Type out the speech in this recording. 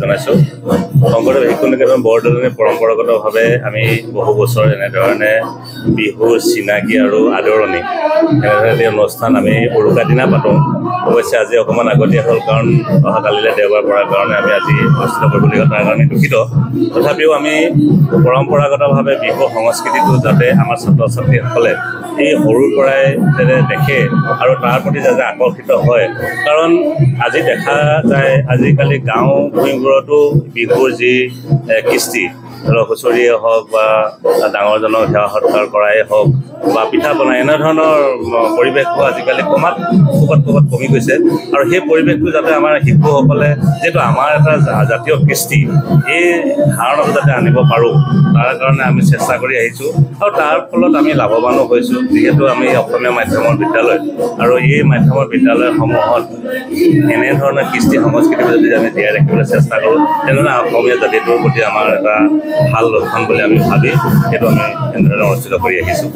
জনাইছো শংকৰদেৱ শিশু নিকেতন বৰদলনি পৰম্পৰাগতভাৱে আমি বহু বছৰ এনেধৰণে বিহু চিনাকি আৰু আদৰণি এনেধৰণে অনুষ্ঠান আমি উৰুকা দিনা পাতোঁ। অৱশ্যে আজি অকণমান আগতীয়া হ'ল, কাৰণ অহাকালিলৈ দেওবাৰ পৰাৰ কাৰণে আমি আজি অনুষ্ঠিত কৰিবলগীয়া তাৰ কাৰণে দুখিত। তথাপিও আমি পৰম্পৰাগতভাৱে বিহু সংস্কৃতিটো যাতে আমাৰ ছাত্ৰ ছাত্ৰীসকলে এই সৰুৰ পৰাই যাতে দেখে আৰু তাৰ প্ৰতি যাতে আকৰ্ষিত হয়, কাৰণ আজি দেখা যায় আজিকালি গাঁও ভূঞবোৰতো বিহুৰ যি কৃষ্টি ধৰক হুঁচৰিয়ে হওক বা ডাঙৰজনক সেৱা সৎকাৰ কৰাই হওক বা পিঠা পনা এনেধৰণৰ পৰিৱেশবোৰ আজিকালি ক'ৰবাত কমি গৈছে। আৰু সেই পৰিৱেশটো যাতে আমাৰ শিশুসকলে যিহেতু আমাৰ এটা জাতীয় কৃষ্টি এই ধাৰণাটো যাতে আনিব পাৰোঁ, তাৰ কাৰণে আমি চেষ্টা কৰি আহিছোঁ আৰু তাৰ ফলত আমি লাভৱানো হৈছোঁ। যিহেতু আমি অসমীয়া মাধ্যমৰ বিদ্যালয় আৰু এই মাধ্যমৰ বিদ্যালয়সমূহত এনেধৰণৰ কৃষ্টি সংস্কৃতিবোৰ যদি আমি জীয়াই ৰাখিবলৈ চেষ্টা কৰোঁ, তেনেহ'লে অসমীয়া জাতিটোৰ প্ৰতি আমাৰ এটা ভাল লক্ষণ বুলি আমি ভাবি সেইটো আমি এনেধৰণে অনুষ্ঠিত কৰি আহিছোঁ।